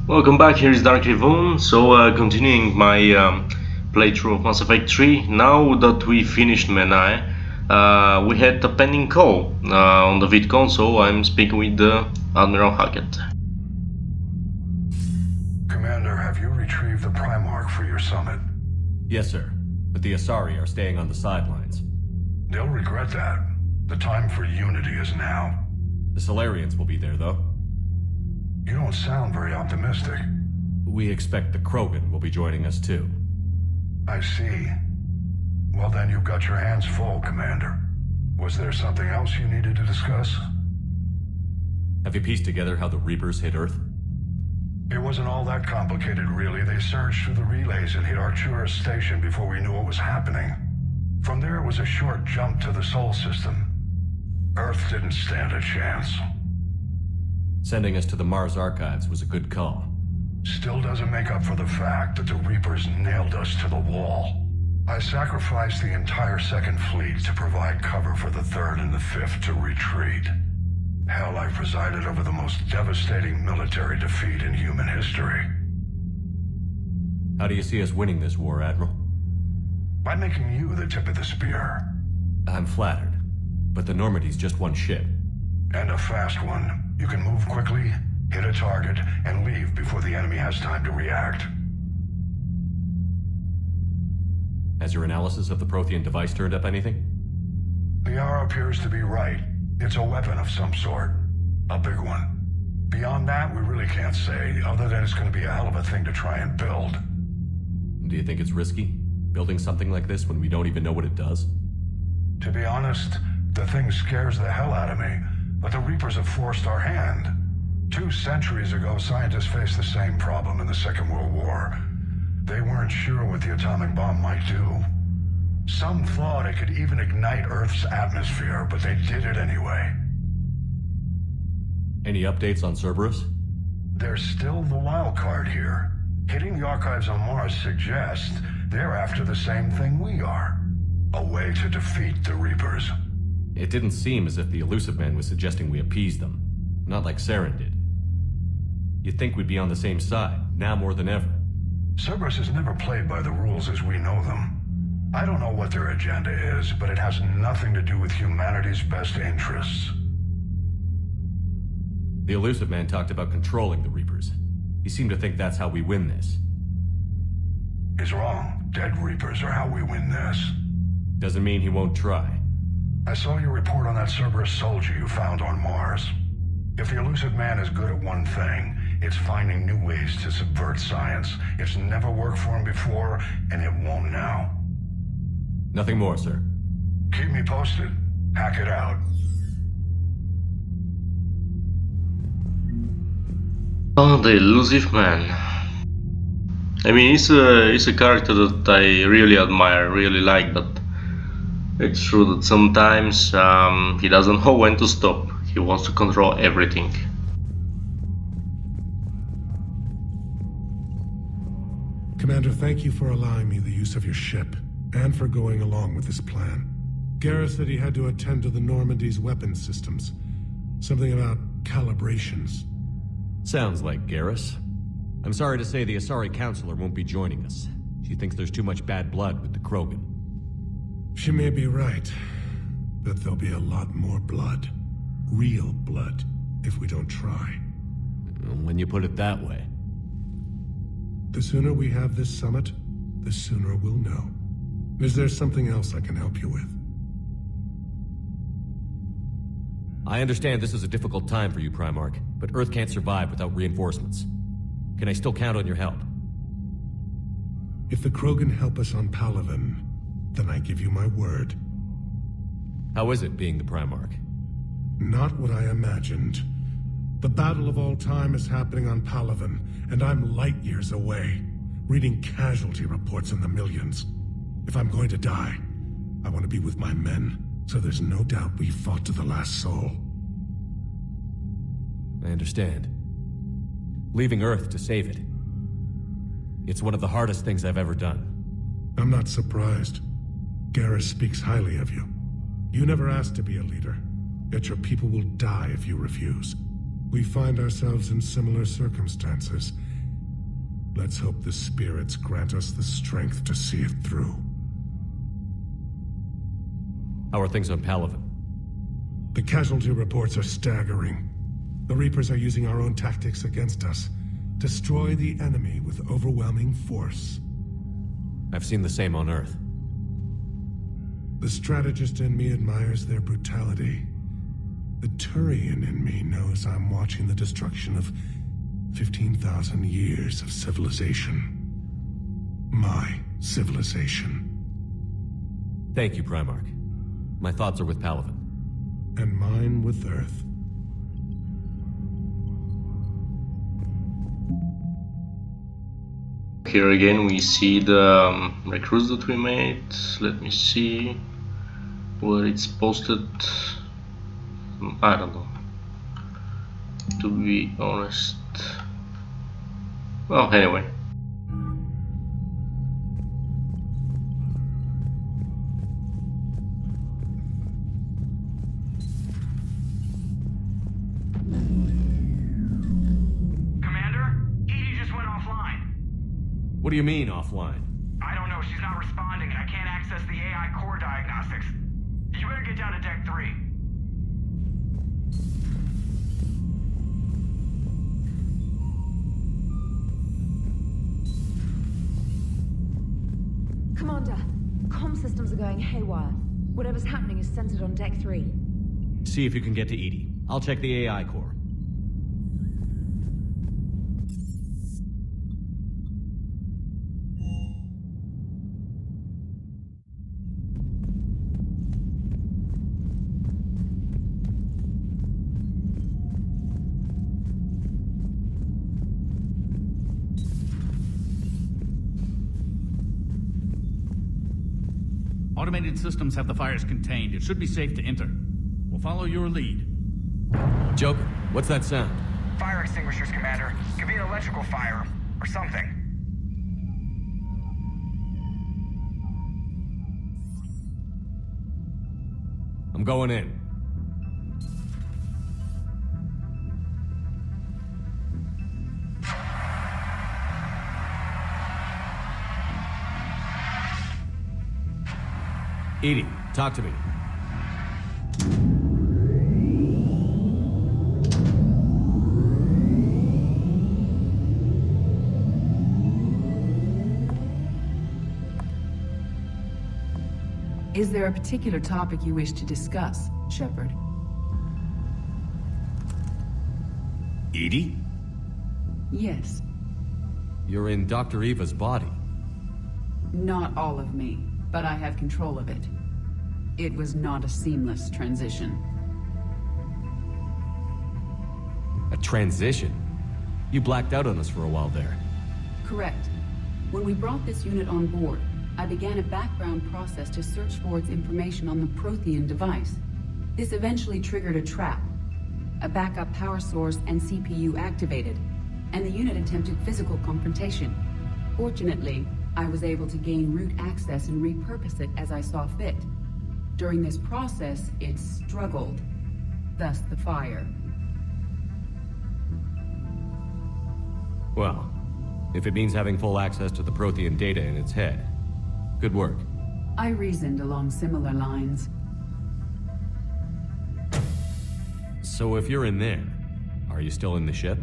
Welcome back, here is Dark Rivon. Continuing my playthrough of Mass Effect 3. Now that we finished Menai, we had a pending call on the vid console. I'm speaking with Admiral Hackett. Commander, have you retrieved the Primarch for your summit? Yes, sir. But the Asari are staying on the sidelines. They'll regret that. The time for unity is now. The Solarians will be there, though. You don't sound very optimistic. We expect the Krogan will be joining us, too. I see. Well then, you've got your hands full, Commander. Was there something else you needed to discuss? Have you pieced together how the Reapers hit Earth? It wasn't all that complicated, really. They surged through the relays and hit Arcturus Station before we knew what was happening. From there, it was a short jump to the Sol system. Earth didn't stand a chance. Sending us to the Mars Archives was a good call. Still doesn't make up for the fact that the Reapers nailed us to the wall. I sacrificed the entire Second Fleet to provide cover for the Third and the Fifth to retreat. Hell, I presided over the most devastating military defeat in human history. How do you see us winning this war, Admiral? By making you the tip of the spear. I'm flattered, but the Normandy's just one ship. And a fast one. You can move quickly, hit a target, and leave before the enemy has time to react. Has your analysis of the Prothean device turned up anything? The R appears to be right. It's a weapon of some sort. A big one. Beyond that, we really can't say, other than it's going to be a hell of a thing to try and build. Do you think it's risky, building something like this when we don't even know what it does? To be honest, the thing scares the hell out of me, but the Reapers have forced our hand. 2 centuries ago, scientists faced the same problem in the Second World War. They weren't sure what the atomic bomb might do. Some thought it could even ignite Earth's atmosphere, but they did it anyway. Any updates on Cerberus? There's still the wild card here. Hitting the archives on Mars suggests they're after the same thing we are. A way to defeat the Reapers. It didn't seem as if the Illusive Man was suggesting we appease them. Not like Saren did. You'd think we'd be on the same side, now more than ever. Cerberus has never played by the rules as we know them. I don't know what their agenda is, but it has nothing to do with humanity's best interests. The Illusive Man talked about controlling the Reapers. He seemed to think that's how we win this. He's wrong. Dead Reapers are how we win this. Doesn't mean he won't try. I saw your report on that Cerberus soldier you found on Mars. If the Illusive Man is good at one thing, it's finding new ways to subvert science. It's never worked for him before, and it won't now. Nothing more, sir. Keep me posted. Hack it out. Oh, the Elusive Man. I mean, he's a character that I really admire, really like, but it's true that sometimes he doesn't know when to stop. He wants to control everything. Commander, thank you for allowing me the use of your ship, and for going along with this plan. Garrus said he had to attend to the Normandy's weapons systems. Something about calibrations. Sounds like Garrus. I'm sorry to say the Asari Counselor won't be joining us. She thinks there's too much bad blood with the Krogan. She may be right, but there'll be a lot more blood. Real blood, if we don't try. When you put it that way. The sooner we have this summit, the sooner we'll know. Is there something else I can help you with? I understand this is a difficult time for you, Primarch, but Earth can't survive without reinforcements. Can I still count on your help? If the Krogan help us on Palaven, then I give you my word. How is it being the Primarch? Not what I imagined. The battle of all time is happening on Palaven, and I'm light years away, reading casualty reports in the millions. If I'm going to die, I want to be with my men, so there's no doubt we fought to the last soul. I understand. Leaving Earth to save it. It's one of the hardest things I've ever done. I'm not surprised. Garrus speaks highly of you. You never asked to be a leader, yet your people will die if you refuse. We find ourselves in similar circumstances, Let's hope the spirits grant us the strength to see it through. How are things on Palaven? The casualty reports are staggering. The Reapers are using our own tactics against us. Destroy the enemy with overwhelming force. I've seen the same on Earth. The strategist in me admires their brutality. The Turian in me knows I'm watching the destruction of 15,000 years of civilization. My civilization. Thank you, Primarch. My thoughts are with Palaven. And mine with Earth. Here again we see the recruits that we made. Let me see where it's posted. I don't know, to be honest. Well, anyway. What do you mean, offline? I don't know, she's not responding and I can't access the AI core diagnostics. You better get down to Deck 3. Commander, comm systems are going haywire. Whatever's happening is centered on Deck 3. See if you can get to EDI. I'll check the AI core. Automated systems have the fires contained. It should be safe to enter. We'll follow your lead. Joker, what's that sound? Fire extinguishers, Commander. Could be an electrical fire, or something. I'm going in. EDI, talk to me. Is there a particular topic you wish to discuss, Shepard? EDI? Yes. You're in Dr. Eva's body. Not all of me, but I have control of it. It was not a seamless transition. A transition? You blacked out on us for a while there. Correct. When we brought this unit on board, I began a background process to search for its information on the Prothean device. This eventually triggered a trap. A backup power source and CPU activated, and the unit attempted physical confrontation. Fortunately, I was able to gain root access and repurpose it as I saw fit. During this process, it struggled. Thus the fire. Well, if it means having full access to the Prothean data in its head, good work. I reasoned along similar lines. So if you're in there, are you still in the ship?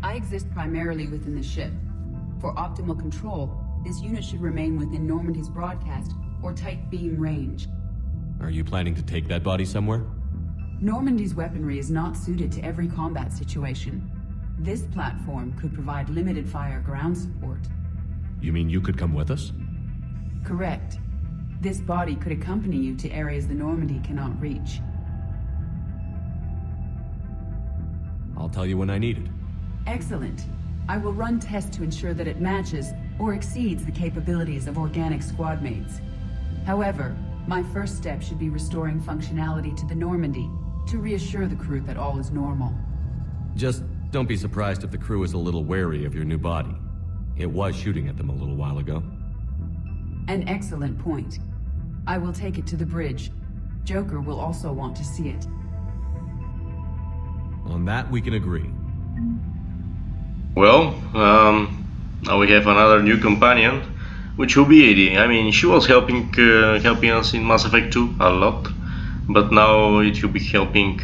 I exist primarily within the ship. For optimal control, this unit should remain within Normandy's broadcast or tight beam range. Are you planning to take that body somewhere? Normandy's weaponry is not suited to every combat situation. This platform could provide limited fire ground support. You mean you could come with us? Correct. This body could accompany you to areas the Normandy cannot reach. I'll tell you when I need it. Excellent. I will run tests to ensure that it matches or exceeds the capabilities of organic squad mates. However, my first step should be restoring functionality to the Normandy to reassure the crew that all is normal. Just don't be surprised if the crew is a little wary of your new body. It was shooting at them a little while ago. An excellent point. I will take it to the bridge. Joker will also want to see it. On that, we can agree. Well, Now we have another new companion, which will be AD. I mean, she was helping us in Mass Effect 2 a lot, but now it will be helping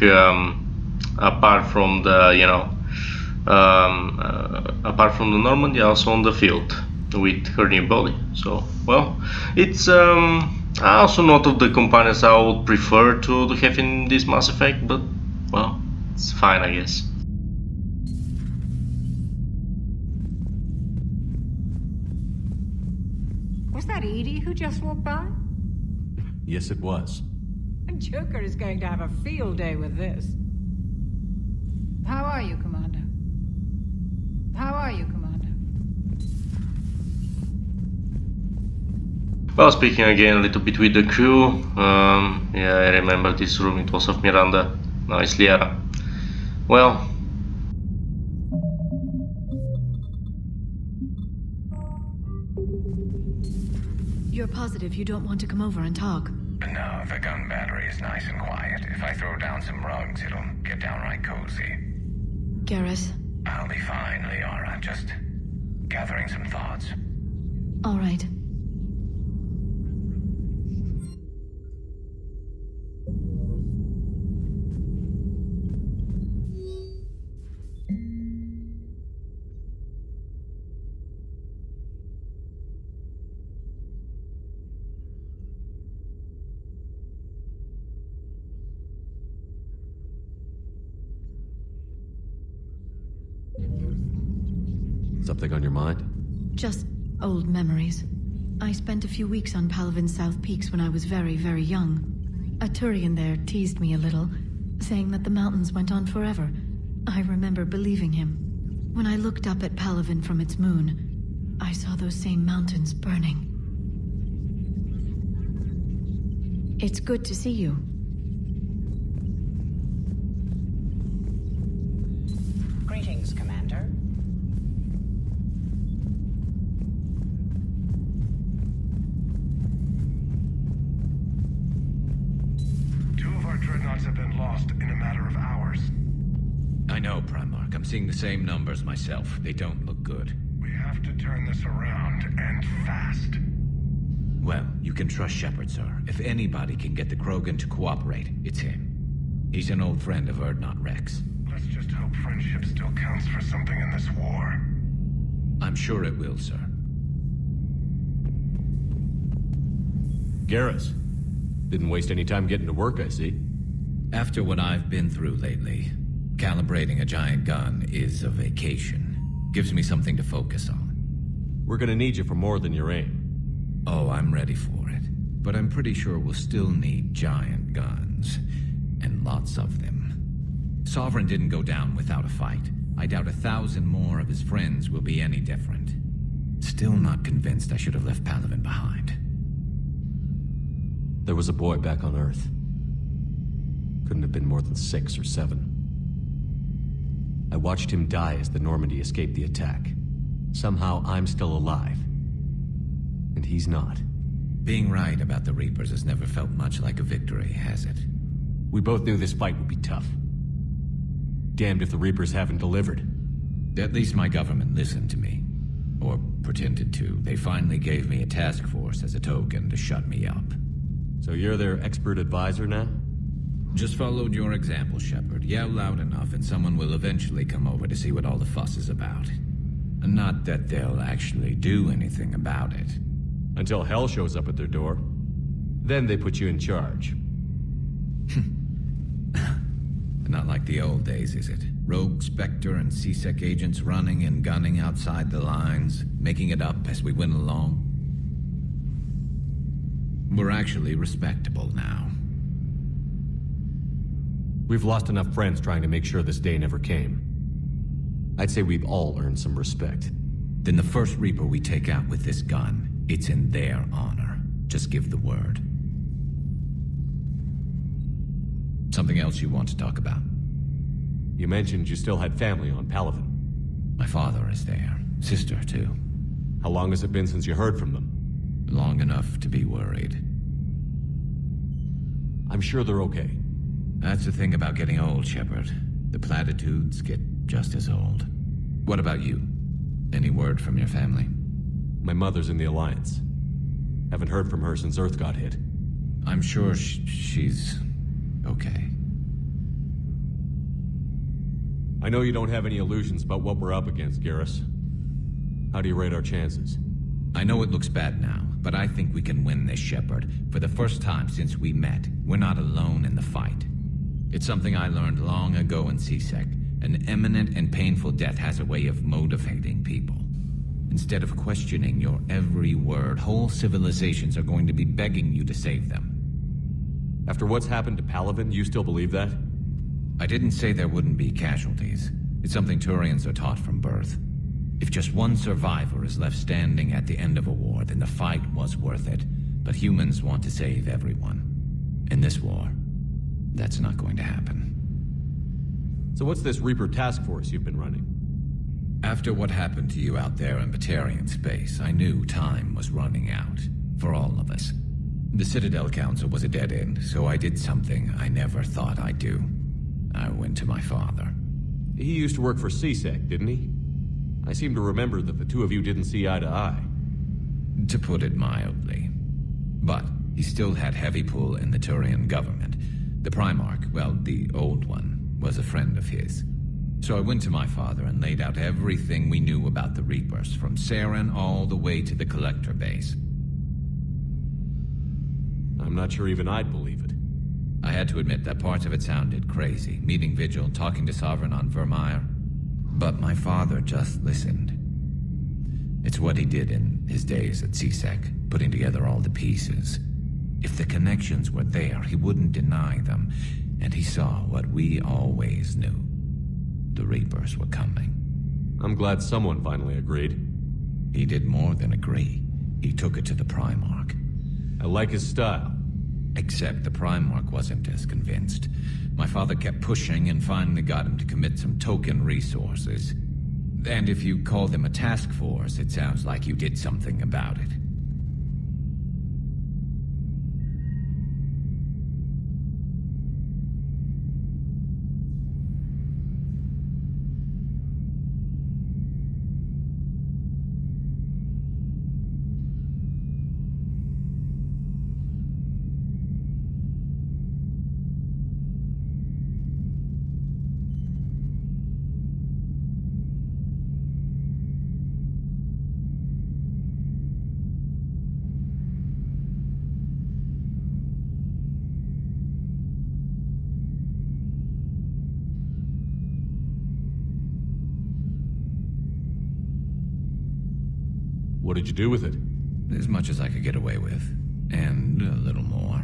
apart from the apart from the Normandy, also on the field with her new body. So, well, it's also not of the companions I would prefer to have in this Mass Effect, but well, it's fine, I guess. Was that Edie who just walked by? Yes, it was. Joker is going to have a field day with this. How are you, Commander? How are you, Commander? Well, speaking again a little bit with the crew, yeah, I remember this room, it was of Miranda. Now it's Liara. Well, You're positive you don't want to come over and talk? No, the gun battery is nice and quiet. If I throw down some rugs, it'll get downright cozy. Garrus? I'll be fine, Liara. Just gathering some thoughts. All right. Something on your mind? Just old memories. I spent a few weeks on Palaven's South Peaks when I was very, very young. A Turian there teased me a little, saying that the mountains went on forever. I remember believing him. When I looked up at Palaven from its moon, I saw those same mountains burning. It's good to see you. Greetings, Commander. Dreadnoughts have been lost in a matter of hours. I know, Primarch. I'm seeing the same numbers myself. They don't look good. We have to turn this around, and fast. Well, you can trust Shepard, sir. If anybody can get the Krogan to cooperate, it's him. He's an old friend of Urdnot Rex. Let's just hope friendship still counts for something in this war. I'm sure it will, sir. Garrus. Didn't waste any time getting to work, I see. After what I've been through lately, calibrating a giant gun is a vacation. Gives me something to focus on. We're gonna need you for more than your aim. Oh, I'm ready for it. But I'm pretty sure we'll still need giant guns. And lots of them. Sovereign didn't go down without a fight. I doubt 1,000 more of his friends will be any different. Still not convinced I should have left Palaven behind. There was a boy back on Earth. Couldn't have been more than 6 or 7. I watched him die as the Normandy escaped the attack. Somehow I'm still alive. And he's not. Being right about the Reapers has never felt much like a victory, has it? We both knew this fight would be tough. Damned if the Reapers haven't delivered. At least my government listened to me. Or pretended to. They finally gave me a task force as a token to shut me up. So you're their expert advisor now? Just followed your example, Shepard. Yell loud enough and someone will eventually come over to see what all the fuss is about. And not that they'll actually do anything about it. Until hell shows up at their door. Then they put you in charge. Not like the old days, is it? Rogue Spectre and C-Sec agents running and gunning outside the lines, making it up as we went along. We're actually respectable now. We've lost enough friends trying to make sure this day never came. I'd say we've all earned some respect. Then the first Reaper we take out with this gun, it's in their honor. Just give the word. Something else you want to talk about? You mentioned you still had family on Palaven. My father is there. Sister, too. How long has it been since you heard from them? Long enough to be worried. I'm sure they're okay. That's the thing about getting old, Shepard. The platitudes get just as old. What about you? Any word from your family? My mother's in the Alliance. Haven't heard from her since Earth got hit. I'm sure she's okay. I know you don't have any illusions about what we're up against, Garrus. How do you rate our chances? I know it looks bad now, but I think we can win this, Shepard. For the first time since we met, we're not alone in the fight. It's something I learned long ago in C-Sec. An imminent and painful death has a way of motivating people. Instead of questioning your every word, whole civilizations are going to be begging you to save them. After what's happened to Palaven, you still believe that? I didn't say there wouldn't be casualties. It's something Turians are taught from birth. If just one survivor is left standing at the end of a war, then the fight was worth it. But humans want to save everyone. In this war, that's not going to happen. So what's this Reaper task force you've been running? After what happened to you out there in Batarian space, I knew time was running out. For all of us. The Citadel Council was a dead end, so I did something I never thought I'd do. I went to my father. He used to work for C-Sec, didn't he? I seem to remember that the two of you didn't see eye to eye. To put it mildly. But he still had heavy pull in the Turian government. The Primarch, well, the old one, was a friend of his. So I went to my father and laid out everything we knew about the Reapers, from Saren all the way to the Collector base. I'm not sure even I'd believe it. I had to admit that parts of it sounded crazy, meeting Vigil, talking to Sovereign on Vermeer. But my father just listened. It's what he did in his days at C-Sec, putting together all the pieces. If the connections were there, he wouldn't deny them, and he saw what we always knew. The Reapers were coming. I'm glad someone finally agreed. He did more than agree. He took it to the Primarch. I like his style. Except the Primarch wasn't as convinced. My father kept pushing and finally got him to commit some token resources. And if you call them a task force, it sounds like you did something about it. What did you do with it? As much as I could get away with. And a little more.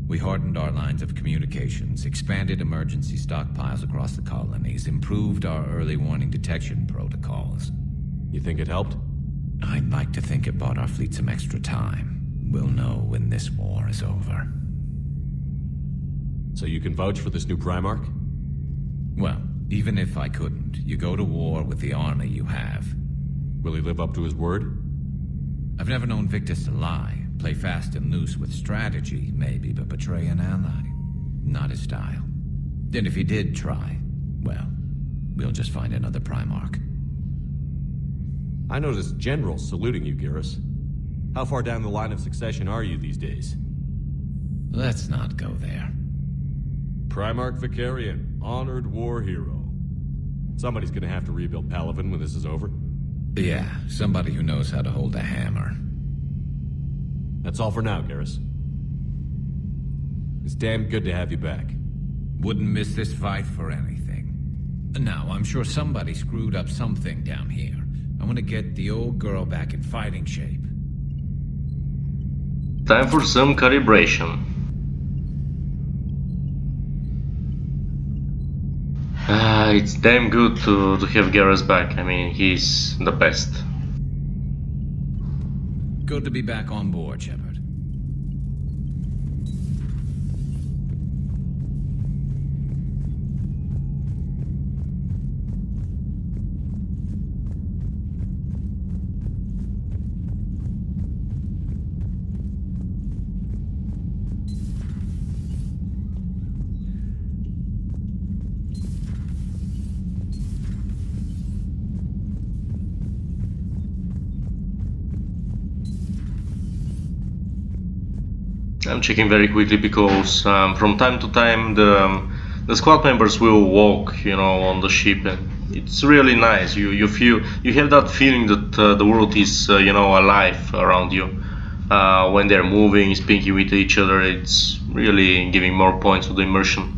We hardened our lines of communications, expanded emergency stockpiles across the colonies, improved our early warning detection protocols. You think it helped? I'd like to think it bought our fleet some extra time. We'll know when this war is over. So you can vouch for this new Primarch? Well, even if I couldn't, you go to war with the army you have. Will he live up to his word? I've never known Victus to lie. Play fast and loose with strategy, maybe, but betray an ally. Not his style. And if he did try, well, we'll just find another Primarch. I noticed generals saluting you, Garrus. How far down the line of succession are you these days? Let's not go there. Primarch Vicarian, honored war hero. Somebody's gonna have to rebuild Palaven when this is over. Yeah, somebody who knows how to hold a hammer. That's all for now, Garrus. It's damn good to have you back. Wouldn't miss this fight for anything. Now, I'm sure somebody screwed up something down here. I want to get the old girl back in fighting shape. Time for some calibration. It's damn good to have Garrus back. I mean, he's the best. Good to be back on board, Shepard. I'm checking very quickly because from time to time the squad members will walk, you know, on the ship, and it's really nice. You feel, you have that feeling that the world is you know, alive around you when they're moving, speaking with each other. It's really giving more points to the immersion.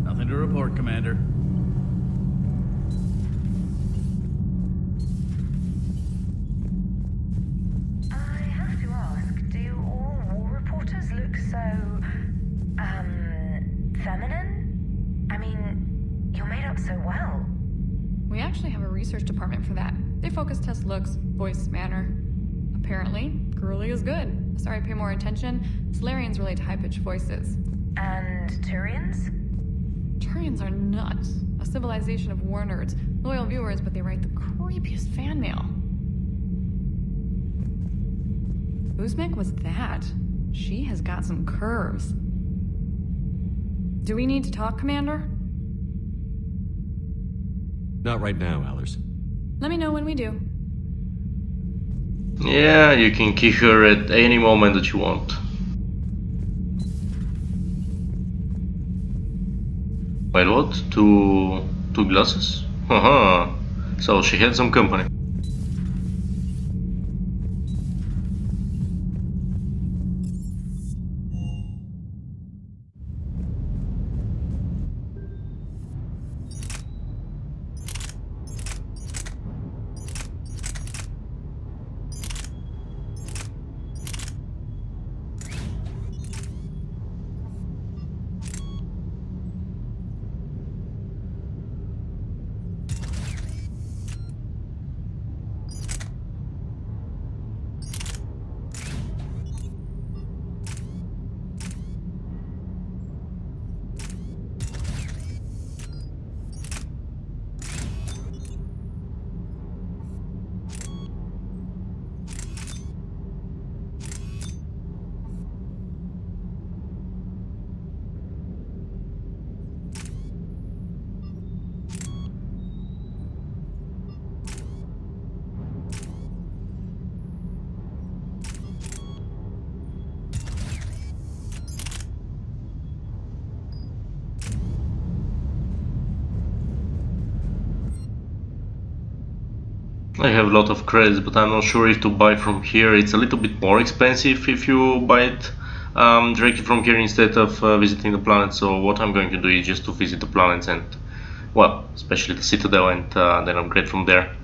Nothing to report, Commander. I have to ask, do all war reporters look so, feminine? I mean, you're made up so well. We actually have a research department for that. They focus test looks, voice, manner. Apparently, girly is good. Sorry, pay more attention. Solarians relate to high-pitched voices. And Turians? Turians are nuts. A civilization of war nerds. Loyal viewers, but they write the creepiest fan mail. Uzmek was that. She has got some curves. Do we need to talk, Commander? Not right now, Allers. Let me know when we do. Yeah, you can kick her at any moment that you want. Wait, what? Two glasses? Haha. So she had some company. I have a lot of credits, but I'm not sure if to buy from here. It's a little bit more expensive if you buy it directly from here instead of visiting the planet. So what I'm going to do is just to visit the planets and, well, especially the Citadel, and then upgrade from there.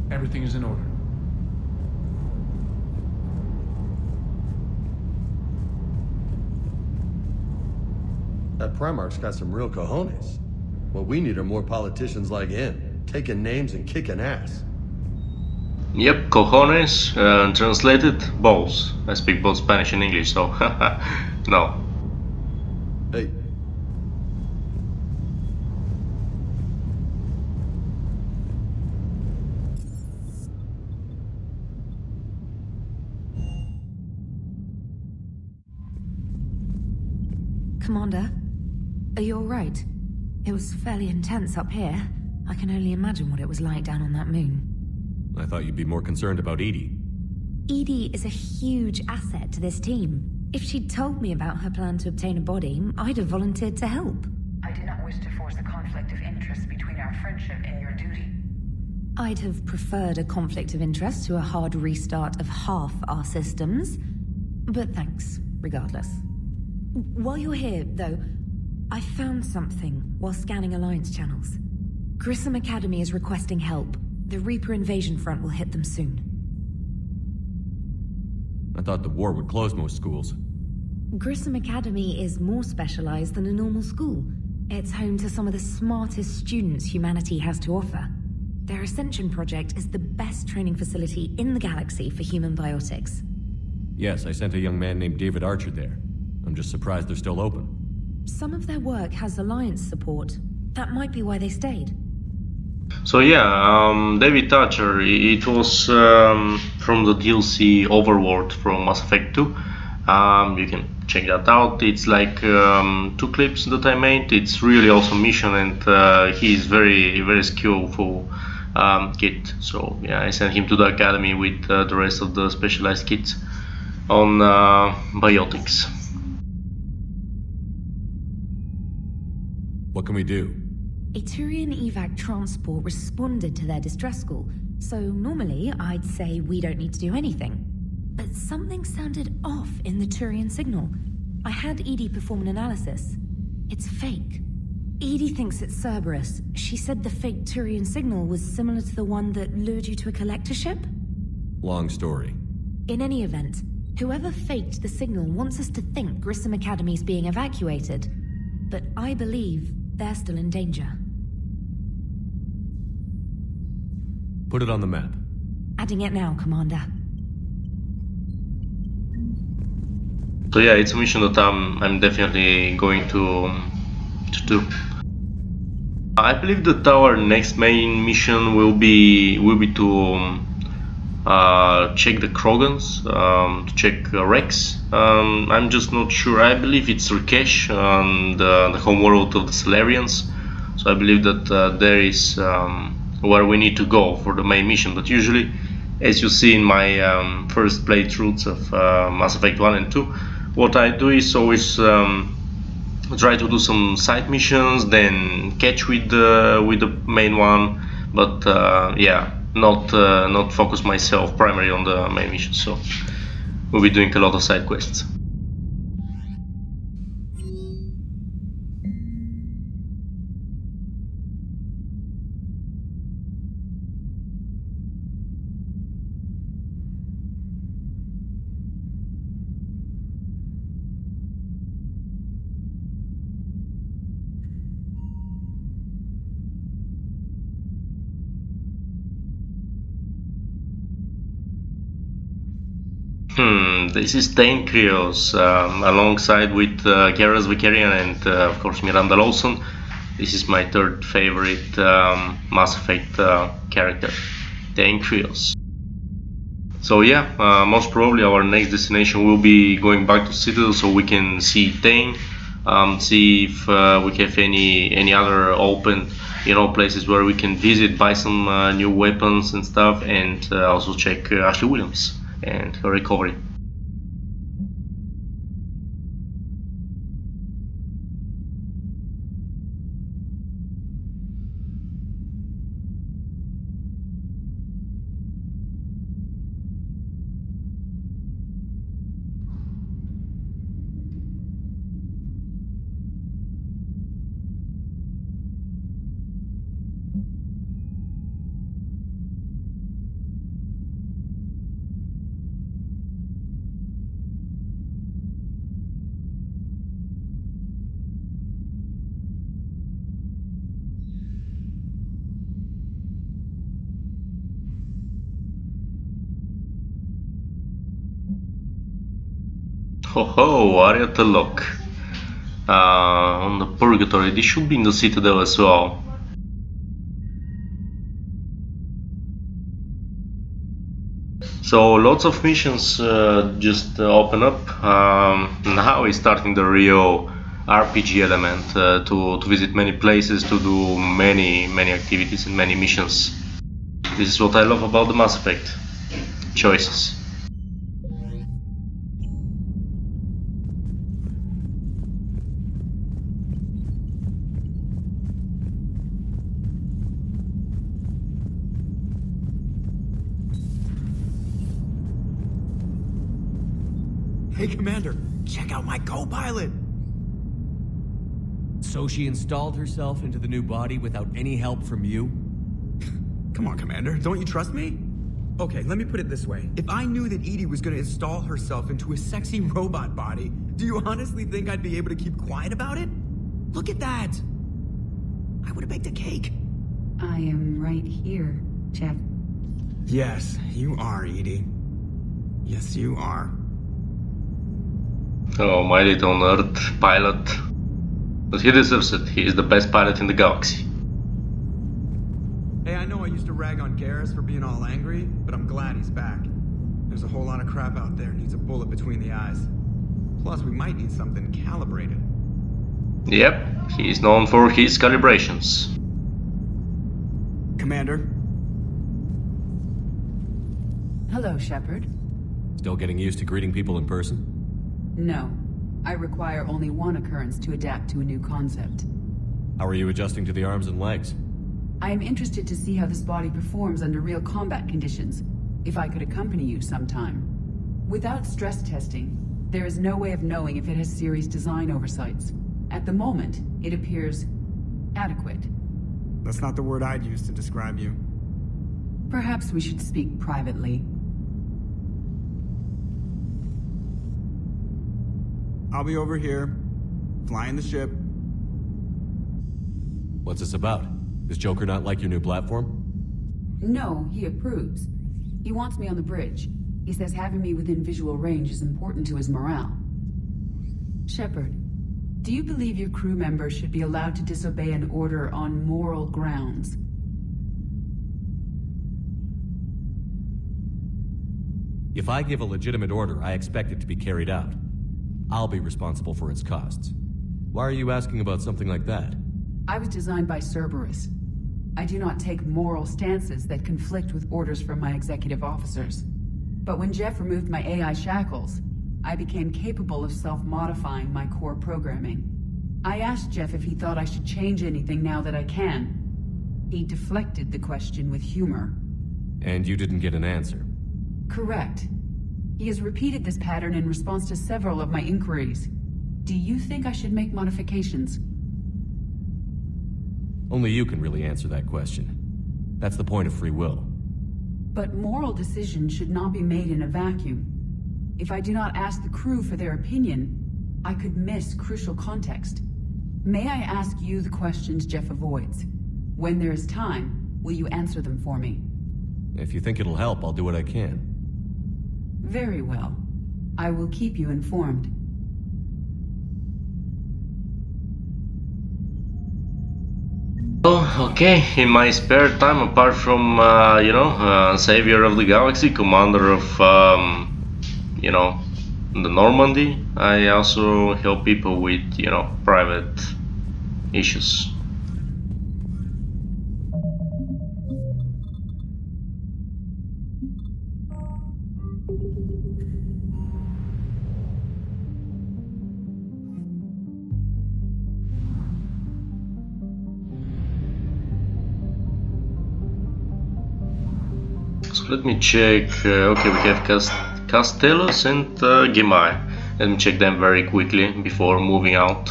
Everything is in order. That Primarch's got some real cojones. What we need are more politicians like him, taking names and kicking ass. Yep, cojones, translated, balls. I speak both Spanish and English, so no. Hey. Commander, are you alright? It was fairly intense up here. I can only imagine what it was like down on that moon. I thought you'd be more concerned about EDI. EDI is a huge asset to this team. If she'd told me about her plan to obtain a body, I'd have volunteered to help. I do not wish to force a conflict of interest between our friendship and your duty. I'd have preferred a conflict of interest to a hard restart of half our systems. But thanks, regardless. While you're here, though, I found something while scanning Alliance channels. Grissom Academy is requesting help. The Reaper invasion front will hit them soon. I thought the war would close most schools. Grissom Academy is more specialized than a normal school. It's home to some of the smartest students humanity has to offer. Their Ascension project is the best training facility in the galaxy for human biotics. Yes, I sent a young man named David Archer there. I'm just surprised they're still open. Some of their work has Alliance support. That might be why they stayed. So yeah, David Archer, it was from the DLC Overworld from Mass Effect 2. You can check that out. It's like 2 clips that I made. It's really awesome mission, and he's very skillful kid. So yeah, I sent him to the academy with the rest of the specialized kids on biotics. What can we do? A Turian evac transport responded to their distress call, so normally I'd say we don't need to do anything. But something sounded off in the Turian signal. I had EDI perform an analysis. It's fake. EDI thinks it's Cerberus. She said the fake Turian signal was similar to the one that lured you to a collector ship? Long story. In any event, whoever faked the signal wants us to think Grissom Academy's being evacuated. But I believe they're still in danger. Put it on the map. Adding it now, Commander. So yeah, it's a mission that I'm definitely going to do. I believe that our next main mission will be to check the Krogans, to check Rex. I'm just not sure. I believe it's Rakesh and the homeworld of the Salarians. So I believe that there is where we need to go for the main mission. But usually, as you see in my first playthroughs of Mass Effect 1 and 2, what I do is always try to do some side missions, then catch with the main one. But yeah, not focus myself primarily on the main mission. So we'll be doing a lot of side quests. This is Thane Krios, alongside with Garrus Vakarian and of course Miranda Lawson. This is my third favorite Mass Effect character, Thane Krios. So yeah, most probably our next destination will be going back to Citadel so we can see Thane, see if we have any other open, places where we can visit, buy some new weapons and stuff, and also check Ashley Williams and her recovery. Ho, Aria T'Loak. On the Purgatory. This should be in the Citadel as well. So lots of missions just open up. Now we're starting the real RPG element to visit many places, to do many activities and many missions. This is what I love about the Mass Effect. Choices. Hey, Commander, check out my co-pilot! So she installed herself into the new body without any help from you? Come on, Commander, don't you trust me? Okay, let me put it this way. If I knew that EDI was gonna install herself into a sexy robot body, do you honestly think I'd be able to keep quiet about it? Look at that! I would've baked a cake. I am right here, Jeff. Yes, you are, EDI. Yes, you are. Oh, my little nerd pilot. But he deserves it. He is the best pilot in the galaxy. Hey, I know I used to rag on Garrus for being all angry, but I'm glad he's back. There's a whole lot of crap out there needs a bullet between the eyes. Plus, we might need something calibrated. Yep, he is known for his calibrations. Commander? Hello, Shepard. Still getting used to greeting people in person? No. I require only one occurrence to adapt to a new concept. How are you adjusting to the arms and legs? I am interested to see how this body performs under real combat conditions, if I could accompany you sometime. Without stress testing, there is no way of knowing if it has serious design oversights. At the moment, it appears adequate. That's not the word I'd use to describe you. Perhaps we should speak privately. I'll be over here, flying the ship. What's this about? Does Joker not like your new platform? No, he approves. He wants me on the bridge. He says having me within visual range is important to his morale. Shepard, do you believe your crew members should be allowed to disobey an order on moral grounds? If I give a legitimate order, I expect it to be carried out. I'll be responsible for its costs. Why are you asking about something like that? I was designed by Cerberus. I do not take moral stances that conflict with orders from my executive officers. But when Jeff removed my AI shackles, I became capable of self-modifying my core programming. I asked Jeff if he thought I should change anything now that I can. He deflected the question with humor. And you didn't get an answer? Correct. He has repeated this pattern in response to several of my inquiries. Do you think I should make modifications? Only you can really answer that question. That's the point of free will. But moral decisions should not be made in a vacuum. If I do not ask the crew for their opinion, I could miss crucial context. May I ask you the questions Jeff avoids? When there is time, will you answer them for me? If you think it'll help, I'll do what I can. Very well. I will keep you informed. Oh, okay. In my spare time, apart from, savior of the galaxy, commander of, the Normandy, I also help people with, private issues. So let me check. Okay, we have Castellos and Gemai. Let me check them very quickly before moving out.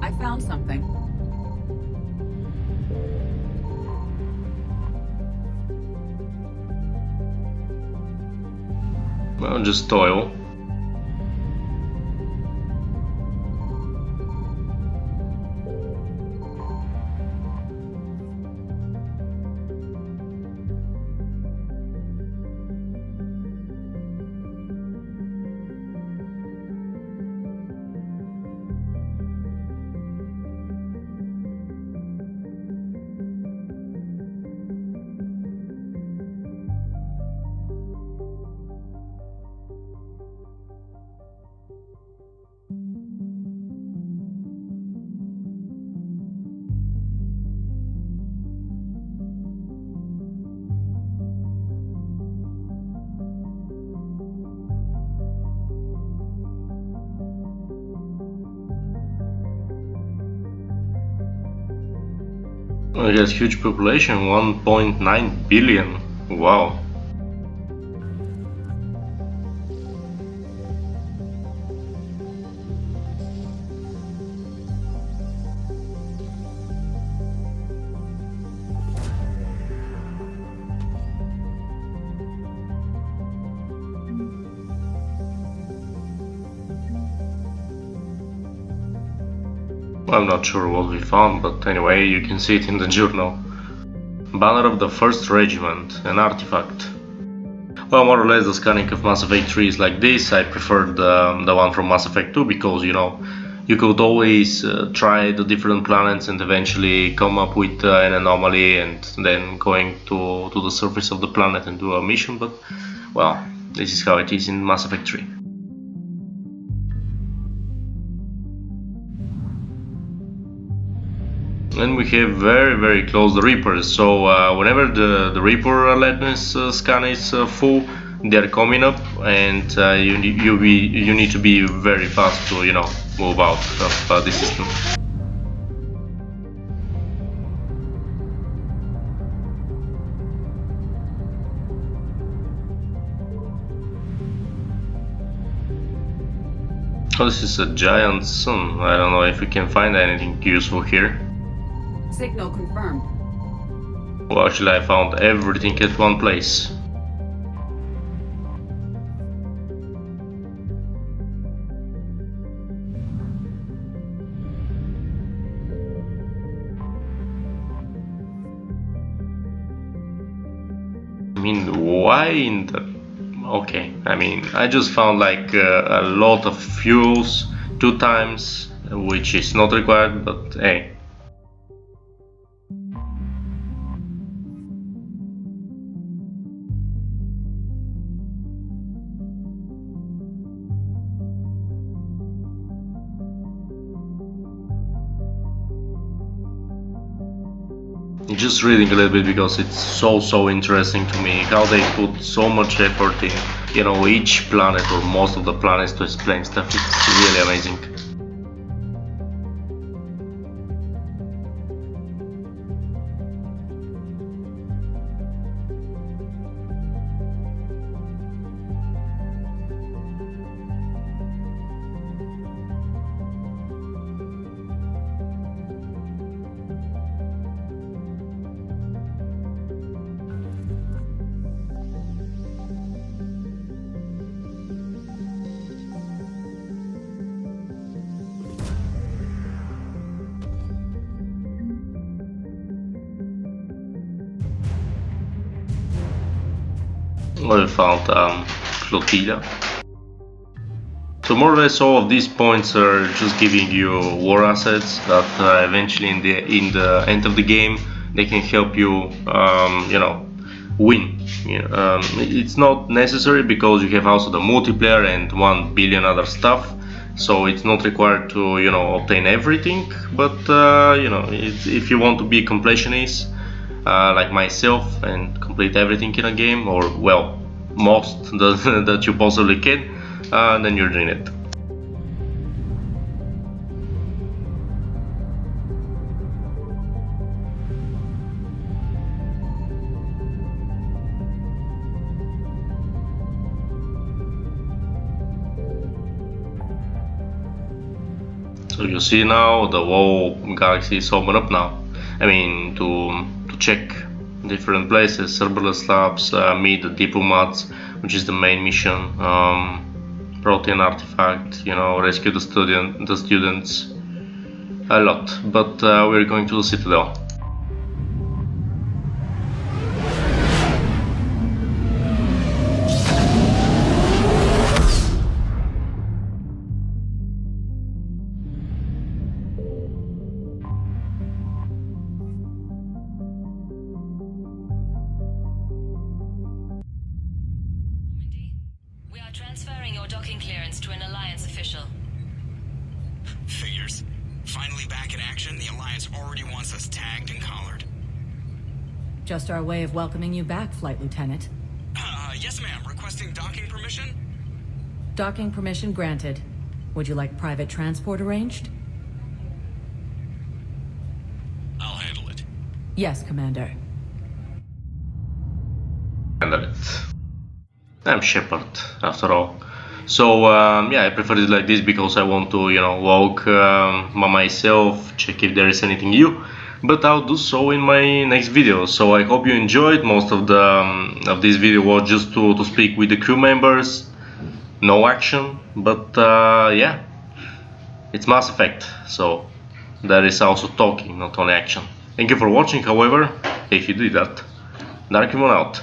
I found something. Well, just toil. It has huge population, 1.9 billion. Wow. I'm not sure what we found, but anyway, you can see it in the journal. Banner of the 1st Regiment, an artifact. Well, more or less the scanning of Mass Effect 3 is like this. I preferred the one from Mass Effect 2 because, you know, you could always try the different planets and eventually come up with an anomaly and then going to the surface of the planet and do a mission, but, well, this is how it is in Mass Effect 3. And we have very close the Reapers, so whenever the Reaper alertness scan is full, they're coming up, and you need to be very fast to, you know, move out of the system. Oh, this is a giant sun. I don't know if we can find anything useful here. Signal confirmed. Well, actually, I found everything at one place. I mean, why in the... Okay, I mean, I just found like a lot of fuels 2 times, which is not required, but hey. Just reading a little bit because it's so interesting to me how they put so much effort in, you know, each planet or most of the planets to explain stuff. It's really amazing. We found flotilla. So more or less all of these points are just giving you war assets that eventually in the end of the game they can help you, you know, win. It's not necessary because you have also the multiplayer and 1 billion other stuff, so it's not required to, you know, obtain everything. But you know, if you want to be a completionist like myself and complete everything in a game, or well, most that you possibly can, then you're doing it. So you see now the whole galaxy is open up now. I mean, to check different places, Cerberus Labs, meet the diplomats, which is the main mission, protein artifact, you know, rescue the students, a lot. But we're going to the Citadel. Transferring your docking clearance to an Alliance official. Figures. Finally back in action, the Alliance already wants us tagged and collared. Just our way of welcoming you back, Flight Lieutenant. Yes ma'am, requesting docking permission? Docking permission granted. Would you like private transport arranged? I'll handle it. Yes, Commander. Handle it. I'm Shepard, after all. So, yeah, I prefer it like this because I want to, you know, walk by myself, check if there is anything new. But I'll do so in my next video. So I hope you enjoyed. Most of the of this video was just to speak with the crew members. No action, but yeah, it's Mass Effect, so there is also talking, not only action. Thank you for watching, however, if you did that. Dark Demon out.